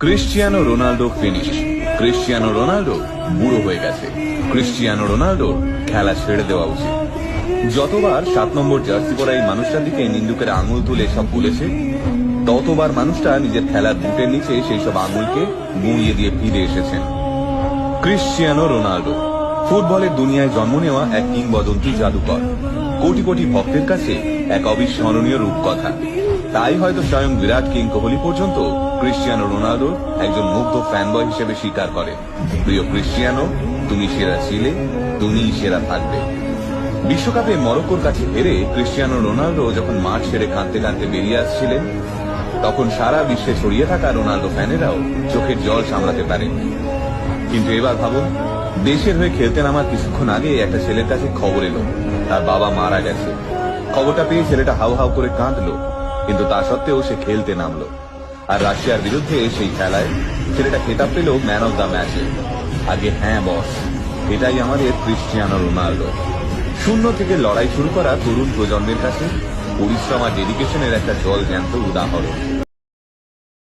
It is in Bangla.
Cristiano Ronaldo finish. Cristiano Ronaldo বুড়ো হয়ে গেছে। ক্রিশ্চিয়ানো রোনাল্ডো খেলা ছেড়ে দেওয়া উচিত। যতবার 7 নম্বর জার্সি পরা এই মানুষটার দিকে নিন্দুকের আঙুল তুলে সব বলেছে, ততবার মানুষটা নিজের খেলার বুটের নিচে সেই সব আঙুলকে গুঁড়িয়ে দিয়ে ফিরে এসেছেন। ক্রিশ্চিয়ানো রোনাল্ডো ফুটবলের দুনিয়ায় জন্ম নেওয়া এক কিংবদন্তি জাদুকর, কোটি কোটি ভক্তের কাছে এক অবিস্মরণীয় রূপকথা। তাই হয়তো স্বয়ং বিরাট কিং কোহলি পর্যন্ত ক্রিশ্চিয়ানো রোনাল্ডোর একজন মুগ্ধ ফ্যানবয় হিসেবে স্বীকার করে, প্রিয় ক্রিশ্চিয়ানো, তুমি সেরা ছিলে, তুমিই সেরা থাকবে। বিশ্বকাপে মরক্কোর কাছে হেরে ক্রিশ্চিয়ানো রোনাল্ডো যখন মাঠ ছেড়ে কাঁদতে কাঁদতে বেরিয়ে আসছিলেন, তখন সারা বিশ্বে ছড়িয়ে থাকা রোনাল্ডো ফ্যানেরাও চোখের জল সামলাতে পারেননি। কিন্তু এবার ভাবুন, দেশের হয়ে খেলতে নামার কিছুক্ষণ আগে একটা ছেলের কাছে খবর এলো তার বাবা মারা গেছে। খবরটা পেয়ে ছেলেটা হাউ হাউ করে কাঁদলো, কিন্তু তা সত্ত্বেও সে খেলতে নামলো। আর রাশিয়ার বিরুদ্ধে সেই খেলায় ছেলেটা খেতাব পেল ম্যান অব দ্য ম্যাচে। আগে হ্যাঁ বস, এটাই আমাদের ক্রিশ্চিয়ানো রোনাল্ডো। শূন্য থেকে লড়াই শুরু করা তরুণ প্রজন্মের কাছে পরিশ্রম আর ডেডিকেশনের একটা জল জ্যান্ত উদাহরণ।